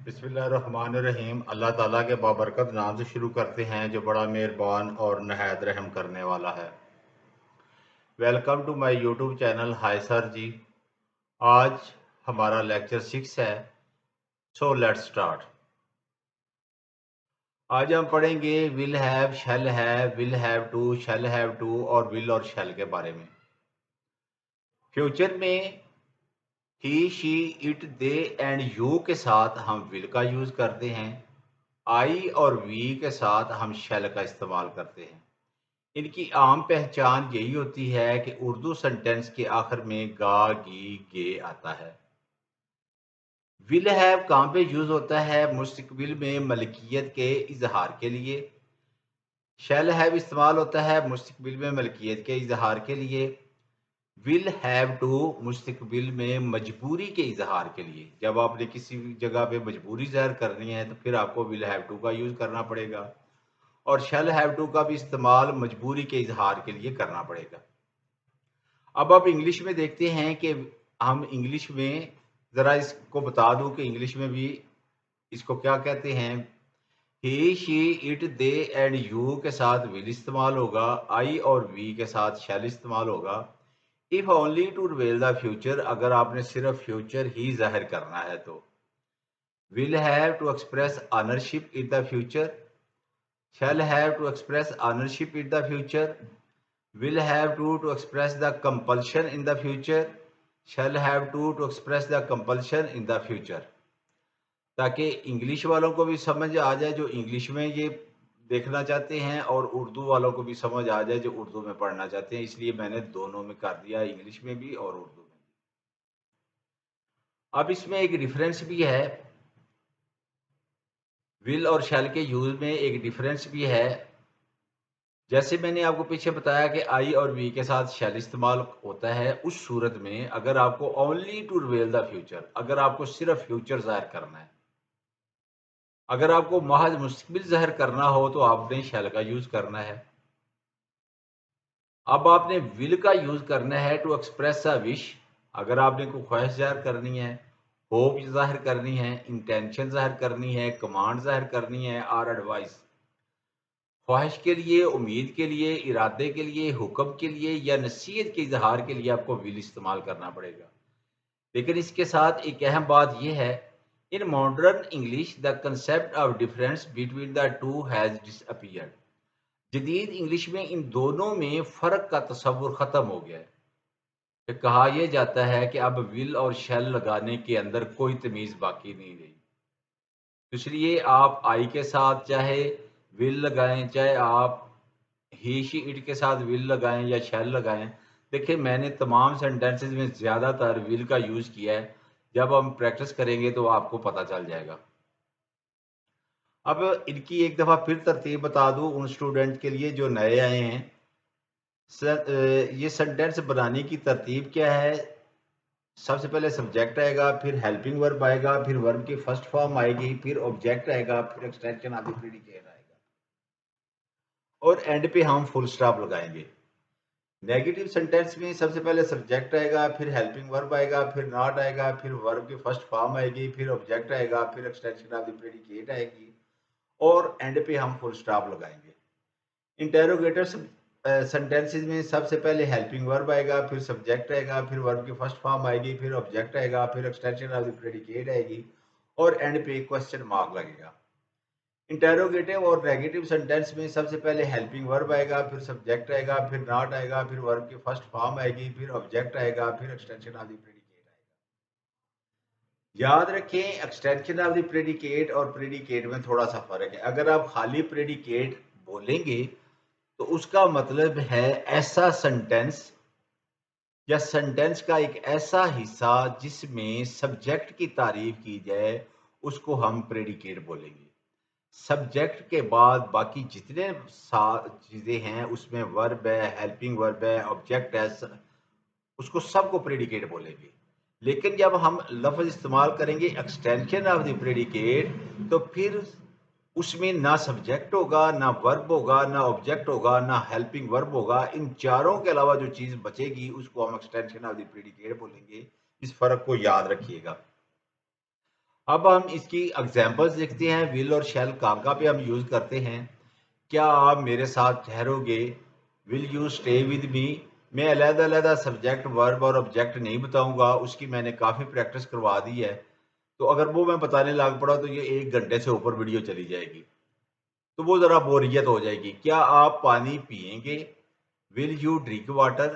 बिस्मिल्लाहिर्रहमानिर्रहीम। अल्लाह ताला के बाबरकत नाम से शुरू करते हैं जो बड़ा मेहरबान और नहायत रहम करने वाला है। Welcome to my YouTube channel. Hi sir ji. आज हमारा लेक्चर 6 है। So let's start. आज हम पढ़ेंगे will have, shall have, will have to, shall have to और विल और शैल के बारे में। फ्यूचर में he, she, it, they and you के साथ हम विल का यूज करते हैं। आई और वी के साथ हम शैल का इस्तेमाल करते हैं। इनकी आम पहचान यही होती है कि उर्दू सेंटेंस के आखिर में गा, गी, गे आता है। विल हैव कहाँ पे यूज होता है? मुस्तकबिल में मलकियत के इजहार के लिए। शैल हैव इस्तेमाल होता है मुस्तकबिल में मलकियत के इजहार के लिए। विल हैव टू मुस्तकबिल में मजबूरी के इजहार के लिए। जब आपने किसी भी जगह पे मजबूरी ज़ाहिर करनी है तो फिर आपको विल हैव टू का यूज करना पड़ेगा। और शैल हैव टू का भी इस्तेमाल मजबूरी के इजहार के लिए करना पड़ेगा। अब आप इंग्लिश में देखते हैं कि हम इंग्लिश में ज़रा इसको बता दूं कि इंग्लिश में भी इसको क्या कहते हैं। He, she, it, they and you के साथ विल इस्तेमाल होगा। आई और वी के साथ शैल इस्तेमाल होगा। If only to reveal the future, अगर आपने सिर्फ फ्यूचर ही जाहिर करना है तो। Will have to express ownership in the future. Shall have to express ownership in the future. Will have to express the compulsion in the future. Shall have to express the compulsion in the future. ताकि English वालों को भी समझ आ जाए जो English में ये देखना चाहते हैं, और उर्दू वालों को भी समझ आ जाए जो उर्दू में पढ़ना चाहते हैं। इसलिए मैंने दोनों में कर दिया, इंग्लिश में भी और उर्दू में भी। अब इसमें एक डिफरेंस भी है। विल और शैल के यूज में एक डिफरेंस भी है। जैसे मैंने आपको पीछे बताया कि आई और वी के साथ शैल इस्तेमाल होता है उस सूरत में, अगर आपको only to reveal the future, अगर आपको सिर्फ फ्यूचर ज़ाहिर करना है, अगर आपको महज मुस्तकबिल ज़ाहिर करना हो तो आपने शैल का यूज़ करना है। अब आपने विल का यूज़ करना है टू एक्सप्रेस अ विश, अगर आपने कोई ख्वाहिश ज़ाहिर करनी है, होप ज़ाहिर करनी है, इंटेंशन ज़ाहिर करनी है, कमांड ज़ाहिर करनी है और एडवाइस। ख्वाहिश के लिए, उम्मीद के लिए, इरादे के लिए, हुक्म के लिए या नसीहत के इजहार के लिए आपको विल इस्तेमाल करना पड़ेगा। लेकिन इसके साथ एक अहम बात यह है, in modern English the concept of difference between the two has disappeared. जदीद इंग्लिश में इन दोनों में फ़र्क का तसव्वुर ख़त्म हो गया है। कि कहा यह जाता है कि अब विल और शैल लगाने के अंदर कोई तमीज़ बाकी नहीं रही। इसलिए आप आई के साथ चाहे विल लगाएं, चाहे आप ही, शी, इट के साथ विल लगाएं या शैल लगाएं। देखिए, मैंने तमाम सेंटेंसेस में ज़्यादातर विल का यूज़ किया है। जब हम प्रैक्टिस करेंगे तो आपको पता चल जाएगा। अब इनकी एक दफ़ा फिर तरतीब बता दूं उन स्टूडेंट के लिए जो नए आए हैं। ये सेंटेंस बनाने की तरतीब क्या है? सबसे पहले सब्जेक्ट आएगा, फिर हेल्पिंग वर्ब आएगा, फिर वर्ब की फर्स्ट फॉर्म आएगी, फिर ऑब्जेक्ट आएगा, फिर एक्सटेंशन ऑफ द प्रेडिकेट आएगा, और एंड पे हम फुल स्टॉप लगाएंगे। नेगेटिव सेंटेंस में सबसे पहले सब्जेक्ट आएगा, फिर हेल्पिंग वर्ब आएगा, फिर नॉट आएगा, फिर वर्ब की फर्स्ट फॉर्म आएगी, फिर ऑब्जेक्ट आएगा, फिर एक्सटेंशन ऑफ द प्रेडिकेट आएगी, और एंड पे हम फुल स्टॉप लगाएंगे। इंटेरोगेटर सेंटेंसेस में सबसे पहले हेल्पिंग वर्ब आएगा, फिर सब्जेक्ट आएगा, फिर वर्ब की फर्स्ट फॉर्म आएगी, फिर ऑब्जेक्ट आएगा, फिर एक्सटेंशन ऑफ द प्रेडिकेट आएगी, और एंड पे क्वेश्चन मार्क लगेगा। इंटेरोगेटिव और नेगेटिव सेंटेंस में सबसे पहले हेल्पिंग वर्ब आएगा, फिर सब्जेक्ट आएगा, फिर नॉट आएगा, फिर वर्ब की फर्स्ट फॉर्म आएगी, फिर ऑब्जेक्ट आएगा, फिर एक्सटेंशन ऑफ द प्रेडिकेट आएगा। याद रखें, एक्सटेंशन ऑफ द प्रेडिकेट और प्रेडिकेट में थोड़ा सा फर्क है। अगर आप खाली प्रेडिकेट बोलेंगे तो उसका मतलब है ऐसा सेंटेंस या सेंटेंस का एक ऐसा हिस्सा जिसमें सब्जेक्ट की तारीफ की जाए, उसको हम प्रेडिकेट बोलेंगे। सब्जेक्ट के बाद बाकी जितने चीज़ें हैं उसमें वर्ब है, हेल्पिंग वर्ब है, ऑब्जेक्ट है, उसको सबको प्रेडिकेट बोलेंगे। लेकिन जब हम लफ्ज़ इस्तेमाल करेंगे एक्सटेंशन ऑफ द प्रेडिकेट, तो फिर उसमें ना सब्जेक्ट होगा, ना वर्ब होगा, ना ऑब्जेक्ट होगा, ना हेल्पिंग वर्ब होगा। इन चारों के अलावा जो चीज़ बचेगी उसको हम एक्सटेंशन ऑफ द प्रेडिकेट बोलेंगे। इस फ़र्क को याद रखिएगा। अब हम इसकी एग्जांपल्स देखते हैं। विल और शैल कहाँ पे हम यूज करते हैं। क्या आप मेरे साथ ठहरोगे, will you stay with me. मैं अलग-अलग सब्जेक्ट, वर्ब और ऑब्जेक्ट नहीं बताऊंगा, उसकी मैंने काफ़ी प्रैक्टिस करवा दी है। तो अगर वो मैं बताने लग पड़ा तो ये 1 घंटे से ऊपर वीडियो चली जाएगी, तो वो ज़रा बोरियत हो जाएगी। क्या आप पानी पिएंगे, विल यू ड्रिंक वाटर।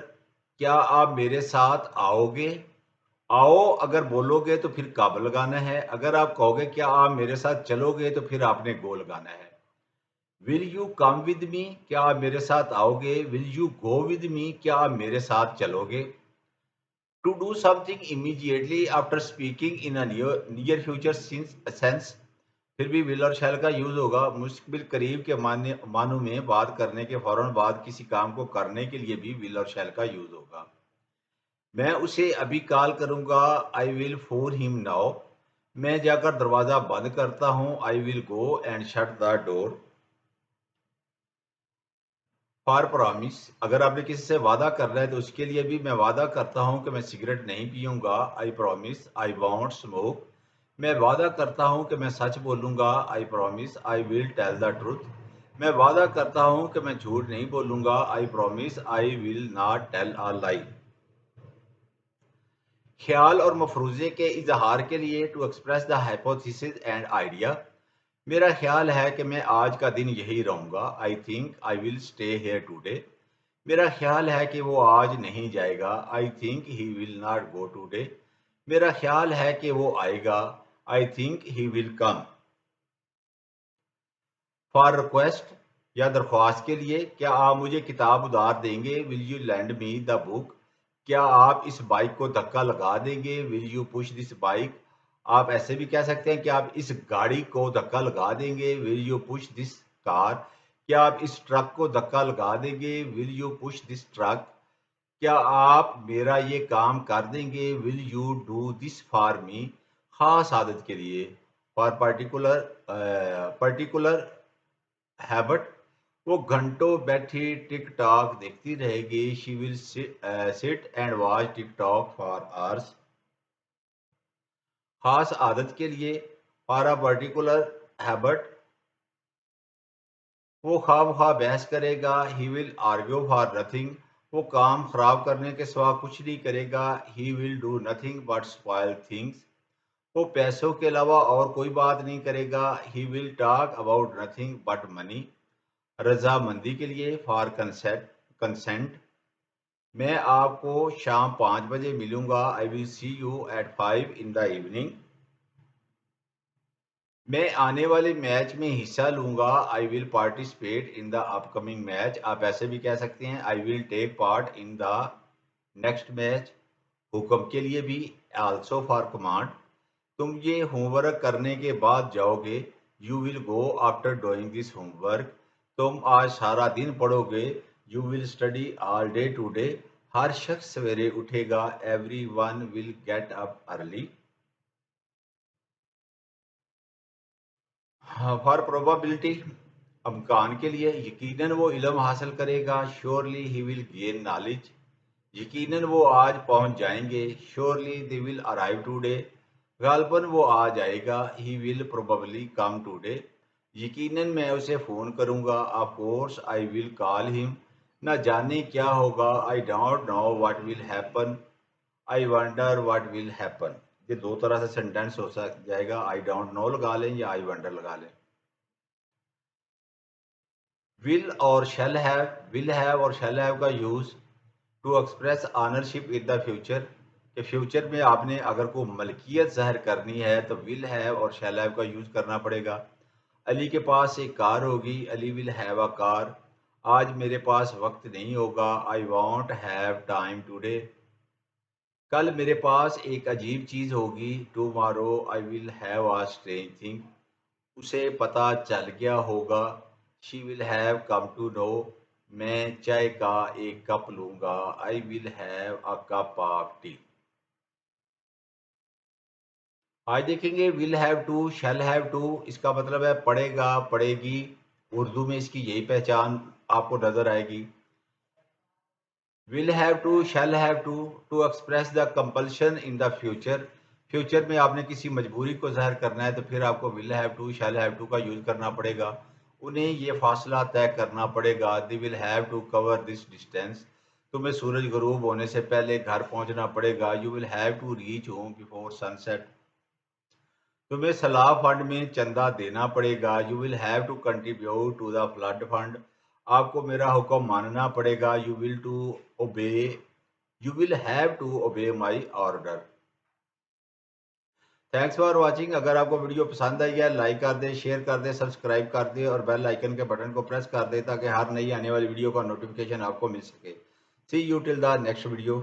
क्या आप मेरे साथ आओगे। आओ अगर बोलोगे तो फिर कब लगाना है। अगर आप कहोगे क्या आप मेरे साथ चलोगे तो फिर आपने गो लगाना है। Will you come with me, क्या आप मेरे साथ आओगे। Will you go with me, क्या आप मेरे साथ चलोगे। To do something immediately after speaking in a near future sense, फिर भी विल और शैल का यूज होगा। मुश्किल करीब के मानों में बात करने के फौरन बाद किसी काम को करने के लिए भी विल और शैल का यूज होगा। मैं उसे अभी कॉल करूंगा, I will phone him now. मैं जाकर दरवाजा बंद करता हूँ, I will go and shut the door. For promise, अगर आपने किसी से वादा करना है तो उसके लिए भी मैं वादा करता हूँ कि मैं सिगरेट नहीं पीऊंगा, I promise I won't smoke. मैं वादा करता हूँ कि मैं सच बोलूंगा, I promise I will tell the truth. मैं वादा करता हूँ कि मैं झूठ नहीं बोलूंगा, I promise I will not tell a lie. ख्याल और मफरूज़े के इजहार के लिए, to express the hypothesis and idea. मेरा ख्याल है कि मैं आज का दिन यही रहूँगा, I think I will stay here today. मेरा ख्याल है कि वो आज नहीं जाएगा, I think he will not go today. मेरा ख्याल है कि वो आएगा, I think he will come. For request, या दरख्वास्त के लिए, क्या आप मुझे किताब उधार देंगे, will you land me the book. क्या आप इस बाइक को धक्का लगा देंगे, will you push this bike. आप ऐसे भी कह सकते हैं कि आप इस गाड़ी को धक्का लगा देंगे, will you push this car. क्या आप इस ट्रक को धक्का लगा देंगे, will you push this truck. क्या आप मेरा ये काम कर देंगे, will you do this for me. खास आदत के लिए, फॉर पर्टिकुलर हैबट, वो घंटों बैठी टिक टॉक देखती रहेगी, she will sit and watch tick tock for hours. खास आदत के लिए, फॉर अ पर्टिकुलर हैबट, वो ख्वाह बहस करेगा, he will argue for nothing. वो काम खराब करने के सिवा कुछ नहीं करेगा, he will do nothing but spoil things. वो पैसों के अलावा और कोई बात नहीं करेगा, he will talk about nothing but money. रजामंदी के लिए, फॉर कंसेंट, मैं आपको शाम 5 बजे मिलूंगा, I will see you at 5 in the evening. मैं आने वाले मैच में हिस्सा लूंगा, I will participate in the upcoming match. आप ऐसे भी कह सकते हैं, I will take part in the next match. हुक्म के लिए भी, आल्सो फॉर कमांड, तुम ये होमवर्क करने के बाद जाओगे, you will go after doing this homework. तुम आज सारा दिन पढ़ोगे, you will study all day today. हर शख्स सवेरे उठेगा, every one will get up early. For probability, अमकान के लिए, यकीनन वो इल्म हासिल करेगा, surely he will gain knowledge. यकीनन वो आज पहुंच जाएंगे, surely they will arrive today. गालबन वो आ जाएगा, he will probably come today. यकीनन मैं उसे फ़ोन करूंगा, of course I will call him. ना जाने क्या होगा, I don't know what will happen, I wonder what will happen. ये दो तरह से सेंटेंस हो जाएगा, आई डोंट नो लगा लें या आई वंडर लगा लें। विल और शैल हैव, विल हैव और शैल हैव का use to express ownership in the future, कि फ्यूचर में आपने अगर कोई मलकियत ज़ाहिर करनी है तो विल हैव और शैल हैव का यूज़ करना पड़ेगा। अली के पास एक कार होगी, Ali will have a car. आज मेरे पास वक्त नहीं होगा, I won't have time today. कल मेरे पास एक अजीब चीज़ होगी, tomorrow I will have a strange thing. उसे पता चल गया होगा, she will have come to know. मैं चाय का एक कप लूंगा, I will have a cup of tea. आज देखेंगे will have to, shall have to, इसका मतलब है पढ़ेगा, पढ़ेगी। उर्दू में इसकी यही पहचान आपको नजर आएगी। Will have to, shall have to express the compulsion in the future, future में आपने किसी मजबूरी को ज़ाहिर करना है तो फिर आपको will have to, shall have to का यूज़ करना पड़ेगा। उन्हें ये फ़ासला तय करना पड़ेगा। They will have to cover this distance. तुम्हें सूरज गरूब होने से पहले घर पहुंचना पड़ेगा। You will have to reach home before sunset. तुम्हें सलाह फंड में चंदा देना पड़ेगा। You will have to contribute to the flood fund. आपको मेरा हुक्म मानना पड़ेगा। ओबे you will have to obey my order. Thanks for watching. अगर आपको वीडियो पसंद आई है लाइक कर दें, शेयर कर दें, सब्सक्राइब कर दें और बेल आइकन के बटन को प्रेस कर दें ताकि हर नई आने वाली वीडियो का नोटिफिकेशन आपको मिल सके। See you till the next video.